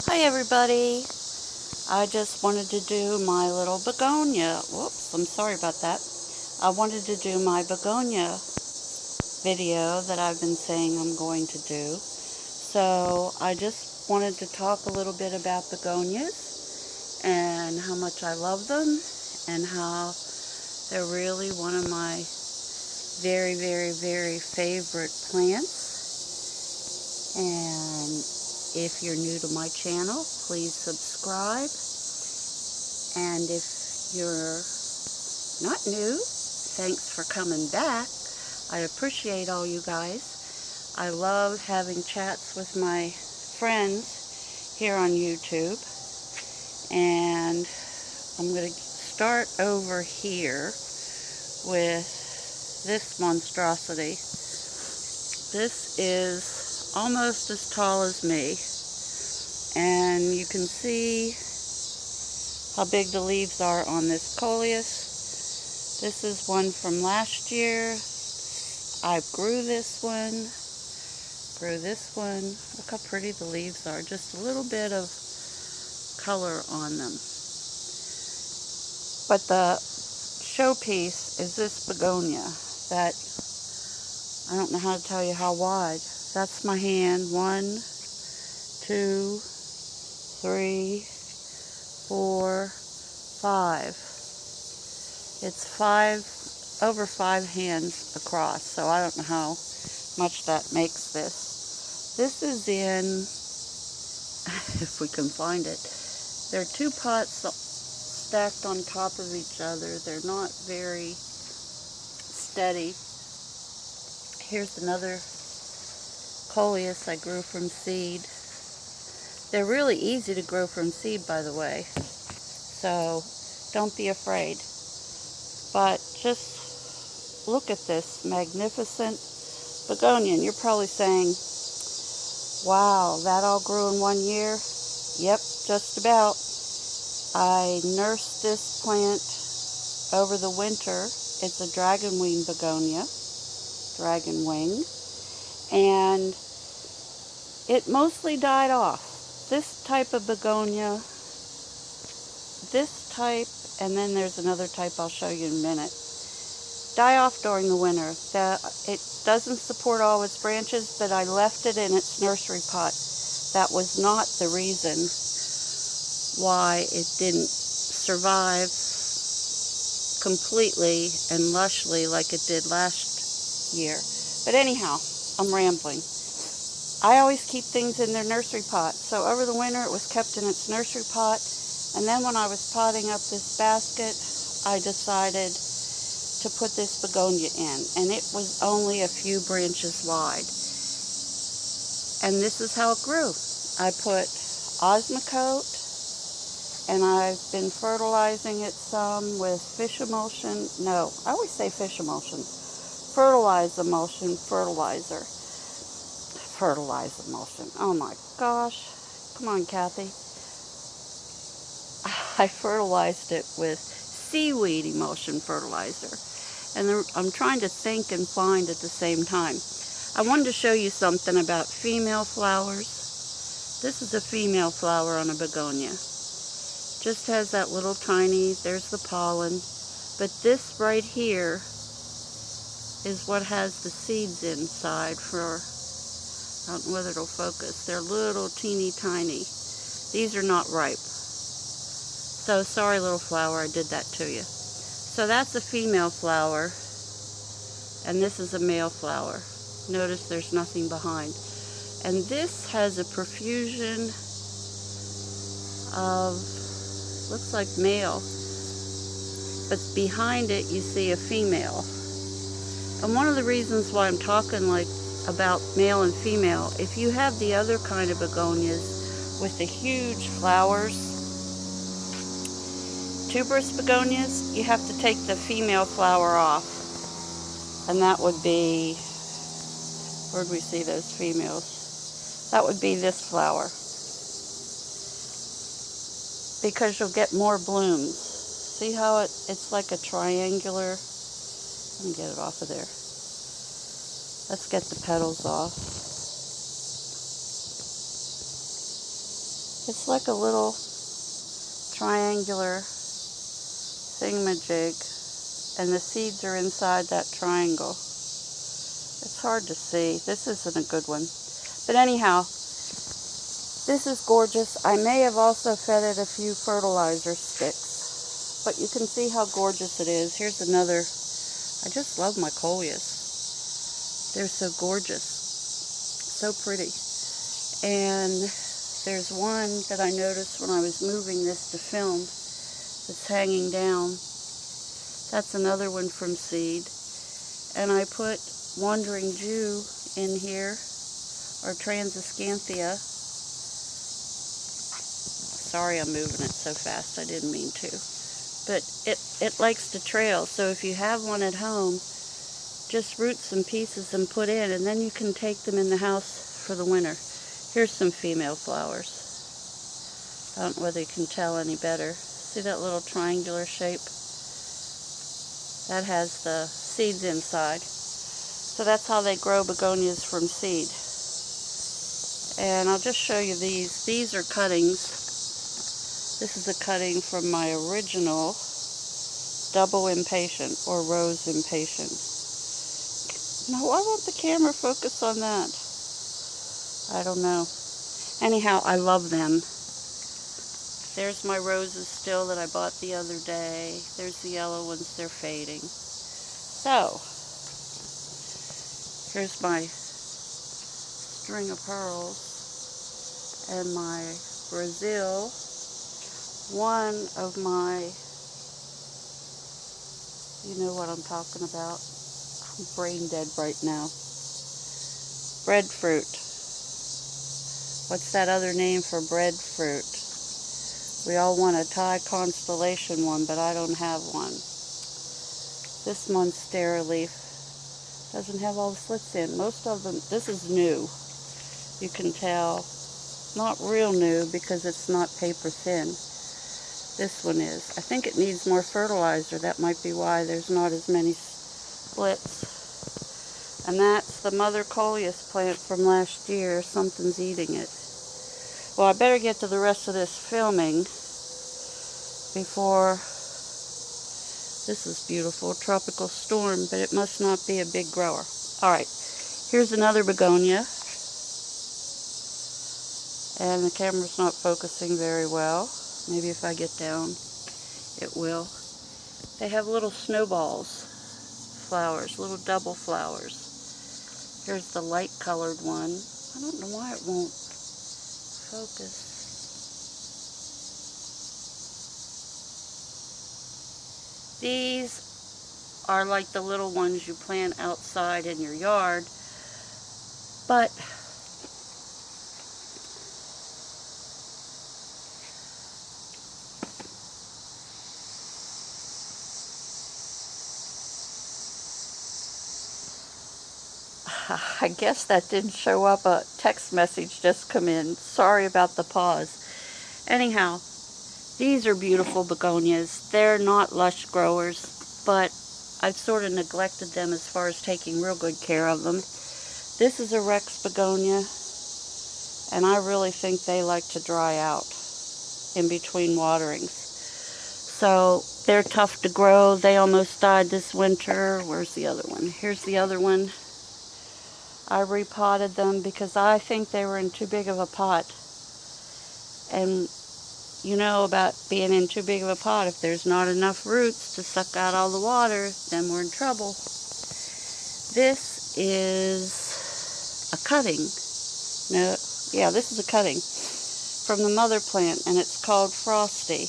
Hi everybody, I just wanted to do my little begonia. Whoops, I'm sorry about that. I wanted to do my begonia video that I've been saying I'm going to do. So I just wanted to talk a little bit about begonias and how much I love them and how they're really one of my very, very, very favorite plants. And if you're new to my channel, please subscribe. And if you're not new, thanks for coming back. I appreciate all you guys. I love having chats with my friends here on YouTube. And I'm going to start over here with this monstrosity. This is almost as tall as me. And you can see how big the leaves are on this coleus. This is one from last year. I grew this one. Look how pretty the leaves are. Just a little bit of color on them. But the showpiece is this begonia that I don't know how to tell you how wide. That's my hand. 1, 2, 3, 4, 5. It's over 5 hands across, so I don't know how much that makes this. This is in, if we can find it, there are 2 pots stacked on top of each other. They're not very steady. Here's another coleus I grew from seed. They're really easy to grow from seed, by the way, so don't be afraid. But just look at this magnificent begonia. And you're probably saying, wow, that all grew in 1 year? Yep, just about. I nursed this plant over the winter. It's a dragon wing begonia, dragon wing, and it mostly died off. This type of begonia, this type, and then there's another type I'll show you in a minute, die off during the winter. It doesn't support all its branches, but I left it in its nursery pot. That was not the reason why it didn't survive completely and lushly like it did last year. But anyhow, I'm rambling. I always keep things in their nursery pot. So over the winter it was kept in its nursery pot. And then when I was potting up this basket, I decided to put this begonia in. And it was only a few branches wide. And this is how it grew. I put Osmocote, and I've been fertilizing it some with fish emulsion. No, I always say fish emulsion. Fertilize emulsion fertilizer. Fertilize emulsion. Oh my gosh. Come on, Kathy. I fertilized it with seaweed emulsion fertilizer. And I'm trying to think and find at the same time. I wanted to show you something about female flowers. This is a female flower on a begonia. Just has that little tiny, there's the pollen. But this right here is what has the seeds inside for, I don't know whether it'll focus. They're little teeny tiny. These are not ripe. So sorry, little flower, I did that to you. So that's a female flower, and this is a male flower. Notice there's nothing behind. And this has a profusion of, looks like male, but behind it you see a female. And one of the reasons why I'm talking like about male and female, if you have the other kind of begonias with the huge flowers, tuberous begonias, you have to take the female flower off. And that would be, where'd we see those females? That would be this flower. Because you'll get more blooms. See how it's like a triangular, let me get it off of there. Let's get the petals off. It's like a little triangular thingamajig, and the seeds are inside that triangle. It's hard to see. This isn't a good one. But anyhow, this is gorgeous. I may have also fed it a few fertilizer sticks, but you can see how gorgeous it is. Here's another. I just love my coleus. They're so gorgeous, so pretty. And there's one that I noticed when I was moving this to film that's hanging down. That's another one from seed. And I put Wandering Jew in here, or Transiscanthia. Sorry I'm moving it so fast, I didn't mean to. But it likes to trail, so if you have one at home, just root some pieces and put in, and then you can take them in the house for the winter. Here's some female flowers. I don't know whether you can tell any better. See that little triangular shape? That has the seeds inside. So that's how they grow begonias from seed. And I'll just show you these. These are cuttings. This is a cutting from my original double impatient, or rose impatient. No, why won't the camera focus on that? I don't know. Anyhow, I love them. There's my roses still that I bought the other day. There's the yellow ones, they're fading. So, here's my string of pearls and my Brazil. One of my, you know what I'm talking about. I'm brain dead right now. Breadfruit. What's that other name for breadfruit? We all want a Thai constellation one, but I don't have one. This monstera leaf doesn't have all the slits in. Most of them, this is new. You can tell. Not real new because it's not paper thin. This one is. I think it needs more fertilizer. That might be why there's not as many splits. And that's the mother coleus plant from last year. Something's eating it. Well, I better get to the rest of this filming before. This is beautiful, tropical storm, but it must not be a big grower. Alright, here's another begonia. And the camera's not focusing very well. Maybe if I get down, it will. They have little snowballs, flowers, little double flowers. Here's the light colored one. I don't know why it won't focus. These are like the little ones you plant outside in your yard, but I guess that didn't show up. A text message just come in. Sorry about the pause. Anyhow, these are beautiful begonias. They're not lush growers, but I've sort of neglected them as far as taking real good care of them. This is a Rex begonia, and I really think they like to dry out in between waterings. So they're tough to grow. They almost died this winter. Where's the other one? Here's the other one. I repotted them because I think they were in too big of a pot. And you know about being in too big of a pot. If there's not enough roots to suck out all the water, then we're in trouble. This is a cutting. No, yeah, this is a cutting from the mother plant, and it's called Frosty.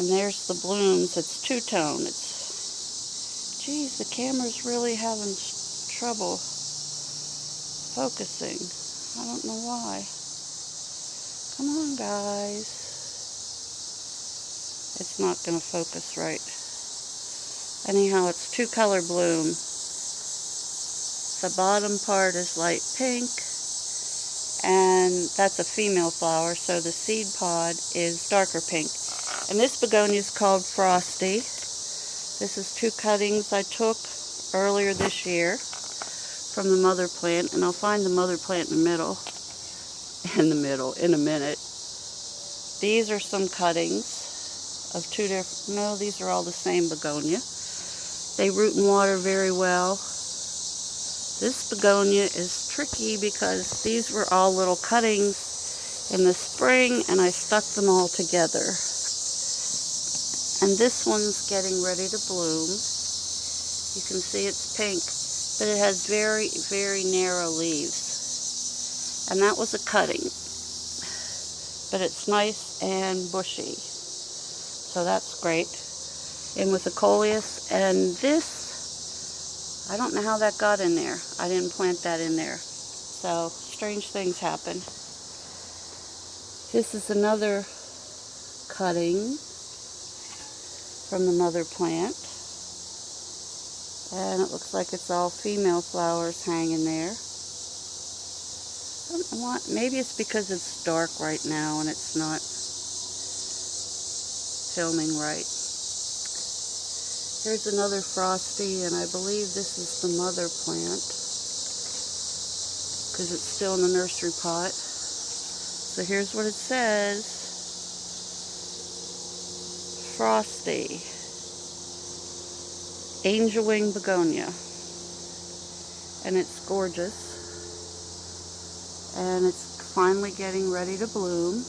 And there's the blooms. It's two-tone. Geez, the camera's really having trouble focusing. I don't know why. Come on, guys. It's not going to focus right. Anyhow, it's two-color bloom. The bottom part is light pink, and that's a female flower, so the seed pod is darker pink. And this begonia is called Frosty. This is two cuttings I took earlier this year from the mother plant, and I'll find the mother plant in the middle. in the middle in a minute. These are some cuttings of two different, no, these are all the same begonia. They root in water very well. This begonia is tricky because these were all little cuttings in the spring and I stuck them all together. And this one's getting ready to bloom. You can see it's pink, but it has very, very narrow leaves. And that was a cutting. But it's nice and bushy. So that's great. And with the coleus, and this, I don't know how that got in there. I didn't plant that in there. So strange things happen. This is another cutting from the mother plant. And it looks like it's all female flowers hanging there. I don't know what, maybe it's because it's dark right now and it's not filming right. Here's another frosty, and I believe this is the mother plant because it's still in the nursery pot. So here's what it says. Frosty. Angel Wing Begonia. And it's gorgeous. And it's finally getting ready to bloom.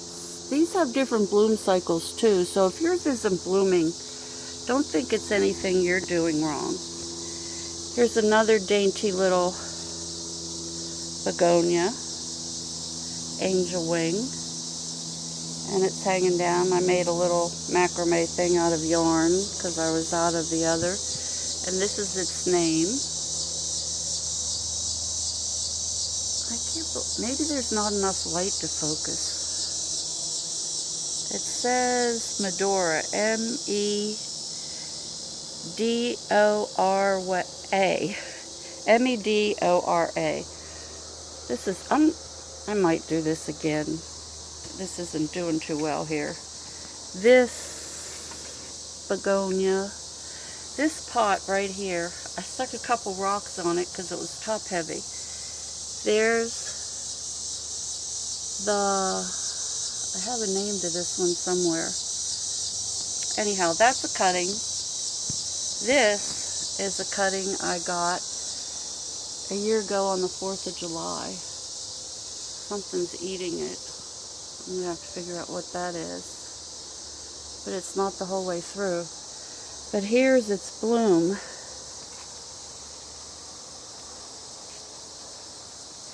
These have different bloom cycles too, so if yours isn't blooming, don't think it's anything you're doing wrong. Here's another dainty little begonia, Angel Wing, and it's hanging down. I made a little macrame thing out of yarn because I was out of the other, and this is its name. Maybe there's not enough light to focus. It says Medora, M-E-D-O-R-A. M-E-D-O-R-A. This is, I might do this again. This isn't doing too well here. This begonia, this pot right here, I stuck a couple rocks on it because it was top heavy. There's I have a name to this one somewhere. Anyhow, that's a cutting. This is a cutting I got a year ago on the 4th of July. Something's eating it. I'm going to have to figure out what that is. But it's not the whole way through. But here's its bloom.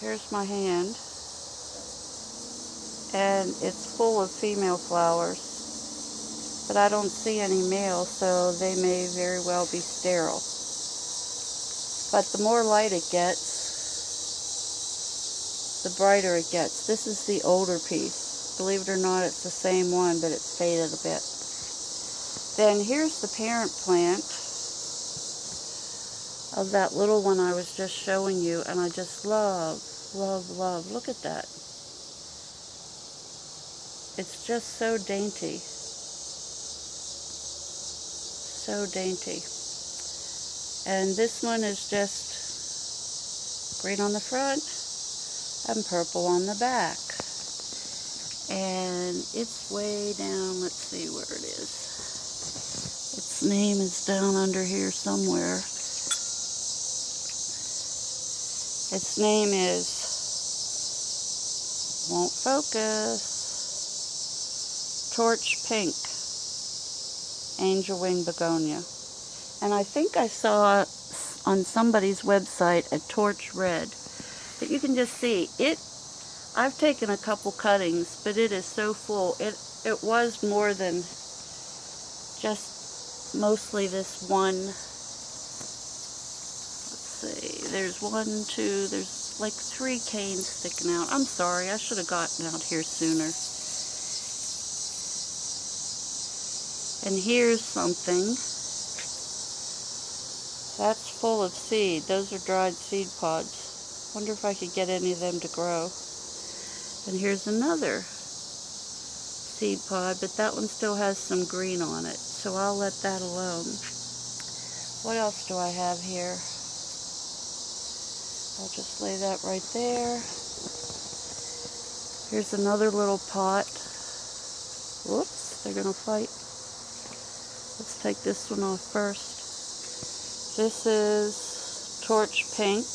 Here's my hand. And it's full of female flowers, but I don't see any male, so they may very well be sterile. But the more light it gets, the brighter it gets. This is the older piece. Believe it or not, it's the same one, but it's faded a bit. Then here's the parent plant of that little one I was just showing you, and I just love, love, love. Look at that. It's just so dainty. So dainty. And this one is just green on the front and purple on the back. And it's way down, let's see where it is. Its name is down under here somewhere. Its name is, won't focus, Torch Pink, Angel Wing Begonia. And I think I saw on somebody's website a Torch Red. But you can just see it. I've taken a couple cuttings, but it is so full. It was more than just mostly this one. Let's see. There's one, two, there's like 3 canes sticking out. I'm sorry, I should have gotten out here sooner. And here's something. That's full of seed. Those are dried seed pods. Wonder if I could get any of them to grow. And here's another seed pod, but that one still has some green on it. So I'll let that alone. What else do I have here? I'll just lay that right there. Here's another little pot. Whoops, they're gonna fight. Let's take this one off first. This is torch pink,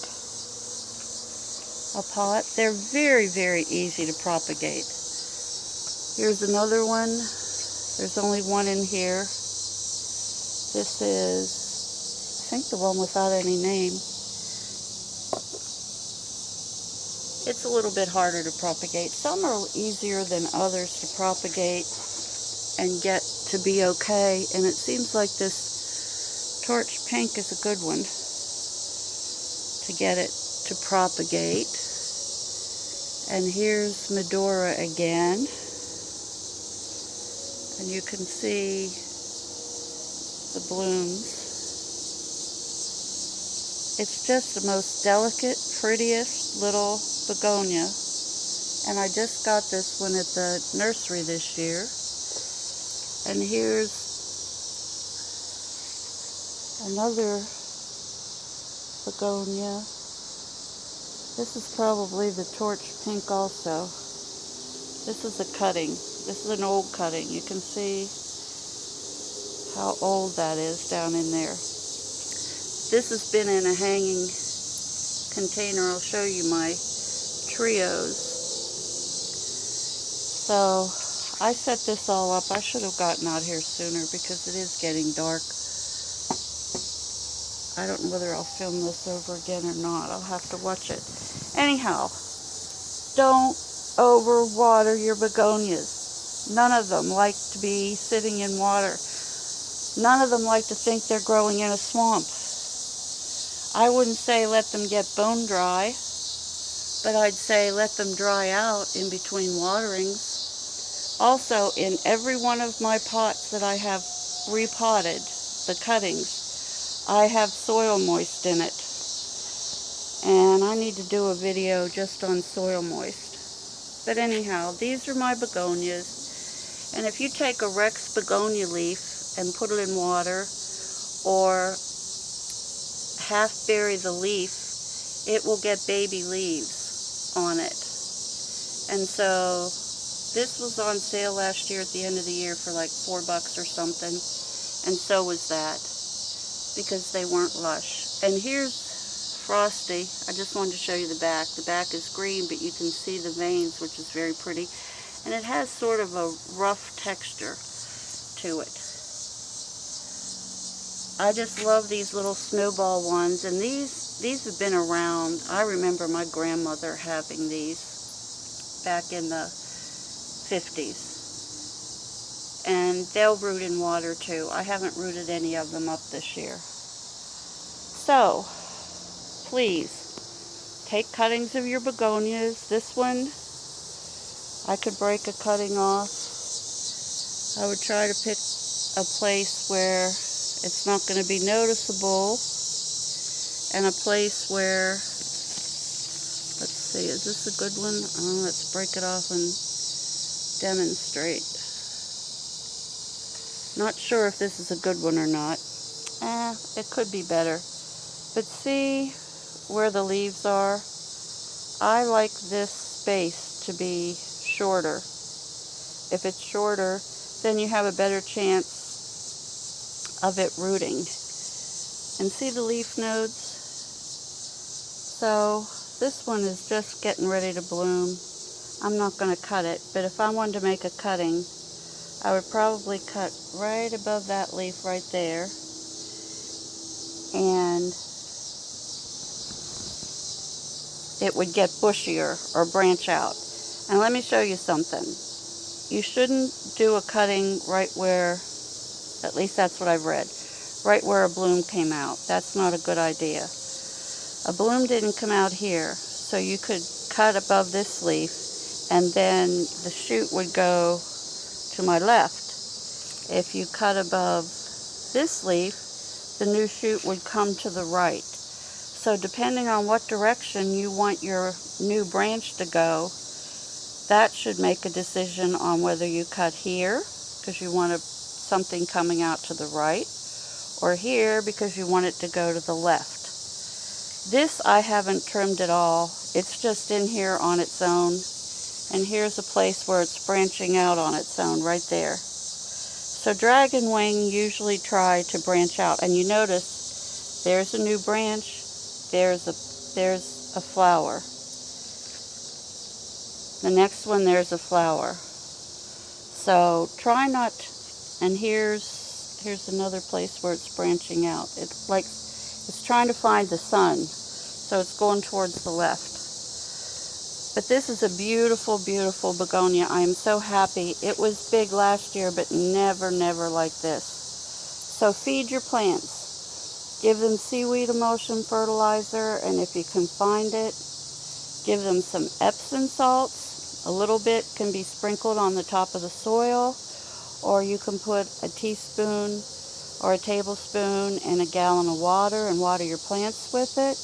a pot. They're very, very easy to propagate. Here's another one. There's only one in here. This is, I think, the one without any name. It's a little bit harder to propagate. Some are easier than others to propagate and get to be okay. And it seems like this torch pink is a good one to get it to propagate. And here's Medora again. And you can see the blooms. It's just the most delicate, prettiest little begonia. And I just got this one at the nursery this year. And here's another begonia. This is probably the torch pink also. This is a cutting. This is an old cutting. You can see how old that is down in there. This has been in a hanging container. I'll show you my trios. So I set this all up. I should have gotten out here sooner because it is getting dark. I don't know whether I'll film this over again or not. I'll have to watch it. Anyhow, don't overwater your begonias. None of them like to be sitting in water. None of them like to think they're growing in a swamp. I wouldn't say let them get bone dry, but I'd say let them dry out in between waterings. Also, in every one of my pots that I have repotted, the cuttings, I have soil moist in it. And I need to do a video just on soil moist. But anyhow, these are my begonias. And if you take a Rex begonia leaf and put it in water, or half bury the leaf, it will get baby leaves on it. And so this was on sale last year at the end of the year for like $4 or something, and so was that, because they weren't lush. And here's Frosty. I just wanted to show you the back. The back is green, but you can see the veins, which is very pretty, and it has sort of a rough texture to it. I just love these little snowball ones, and these have been around. I remember my grandmother having these back in the 50s. And they'll root in water too. I haven't rooted any of them up this year. So, please, take cuttings of your begonias. This one, I could break a cutting off. I would try to pick a place where it's not going to be noticeable, and a place where, let's see, is this a good one? Oh, let's break it off and demonstrate. Not sure if this is a good one or not. It could be better. But see where the leaves are? I like this space to be shorter. If it's shorter, then you have a better chance of it rooting. And see the leaf nodes? So this one is just getting ready to bloom. I'm not going to cut it, but if I wanted to make a cutting, I would probably cut right above that leaf right there, and it would get bushier or branch out. And let me show you something. You shouldn't do a cutting right where, at least that's what I've read, right where a bloom came out. That's not a good idea. A bloom didn't come out here, so you could cut above this leaf, and then the shoot would go to my left. If you cut above this leaf, the new shoot would come to the right. So depending on what direction you want your new branch to go, that should make a decision on whether you cut here, because you want something coming out to the right, or here because you want it to go to the left. This I haven't trimmed at all. It's just in here on its own, And here's a place where it's branching out on its own right there. So dragon wing usually try to branch out, and you notice there's a new branch, there's a flower. The next one, there's a flower. So try not, and here's another place where it's branching out. It's trying to find the sun, so it's going towards the left. But this is a beautiful, beautiful begonia. I am so happy. It was big last year, but never, never like this. So feed your plants. Give them seaweed emulsion fertilizer, and if you can find it, give them some Epsom salts. A little bit can be sprinkled on the top of the soil, or you can put a teaspoon or a tablespoon in a gallon of water and water your plants with it.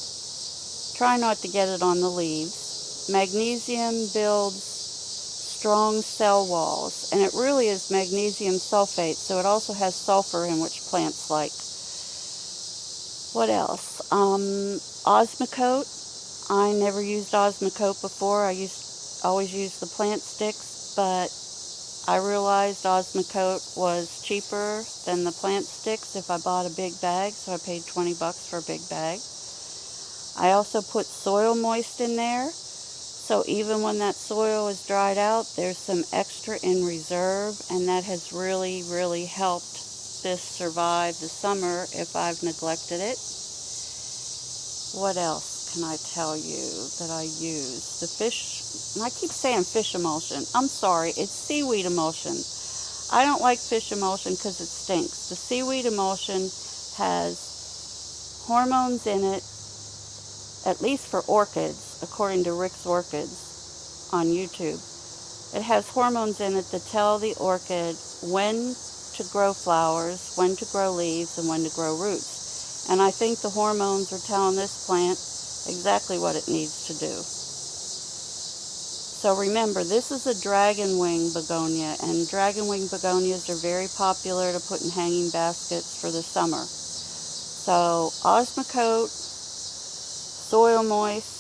Try not to get it on the leaves. Magnesium builds strong cell walls, and it really is magnesium sulfate, so it also has sulfur in, which plants like. What else? Osmocote. I never used Osmocote before. I always used the plant sticks, but I realized Osmocote was cheaper than the plant sticks if I bought a big bag, so I paid $20 for a big bag. I also put soil moist in there, so even when that soil is dried out, there's some extra in reserve, and that has really, really helped this survive the summer if I've neglected it. What else can I tell you that I use? The fish, and I keep saying fish emulsion. I'm sorry, it's seaweed emulsion. I don't like fish emulsion because it stinks. The seaweed emulsion has hormones in it, at least for orchids, according to Rick's Orchids on YouTube. It has hormones in it that tell the orchid when to grow flowers, when to grow leaves, and when to grow roots. And I think the hormones are telling this plant exactly what it needs to do. So remember, this is a dragon wing begonia, and dragon wing begonias are very popular to put in hanging baskets for the summer. So Osmocote, soil moist,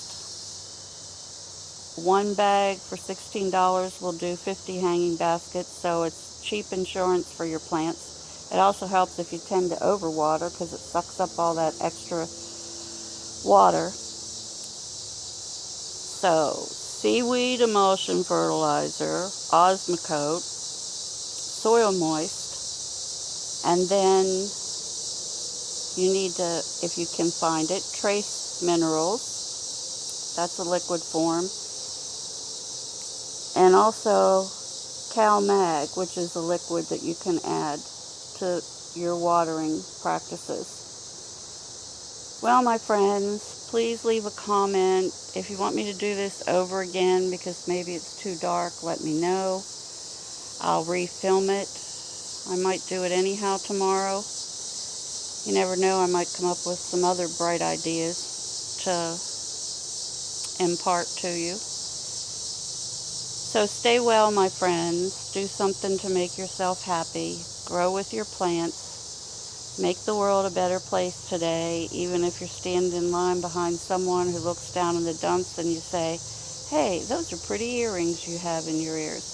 one bag for $16 will do 50 hanging baskets, so it's cheap insurance for your plants. It also helps if you tend to overwater because it sucks up all that extra water. So, seaweed emulsion fertilizer, Osmocote, soil moist, and then you need to, if you can find it, trace minerals. That's a liquid form. And also CalMag, which is a liquid that you can add to your watering practices. Well, my friends, please leave a comment. If you want me to do this over again because maybe it's too dark, let me know. I'll refilm it. I might do it anyhow tomorrow. You never know, I might come up with some other bright ideas to impart to you. So stay well, my friends. Do something to make yourself happy. Grow with your plants. Make the world a better place today, even if you're standing in line behind someone who looks down in the dumps and you say, "Hey, those are pretty earrings you have in your ears.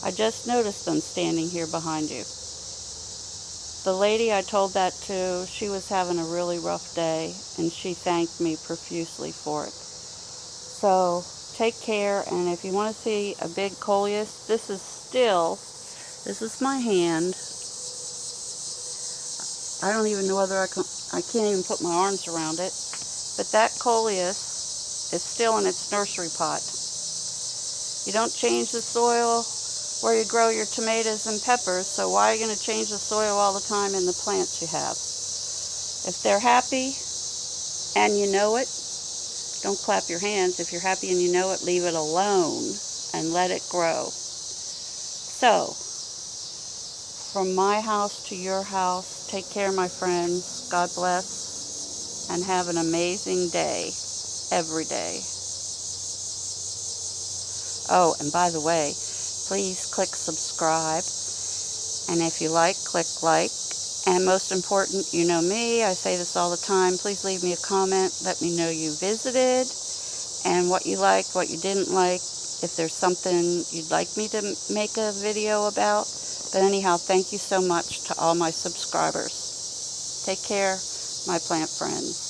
I just noticed them standing here behind you." The lady I told that to, she was having a really rough day, and she thanked me profusely for it. So take care, and if you want to see a big coleus, this is my hand. I don't even know whether I can't even put my arms around it, but that coleus is still in its nursery pot. You don't change the soil where you grow your tomatoes and peppers, so why are you going to change the soil all the time in the plants you have? If they're happy and you know it, don't clap your hands. If you're happy and you know it, leave it alone and let it grow. So, from my house to your house, take care, my friends. God bless, and have an amazing day, every day. Oh, and by the way, please click subscribe, and if you like, click like. And most important, you know me, I say this all the time, please leave me a comment. Let me know you visited, and what you liked, what you didn't like. if there's something you'd like me to make a video about. But anyhow, thank you so much to all my subscribers. Take care, my plant friends.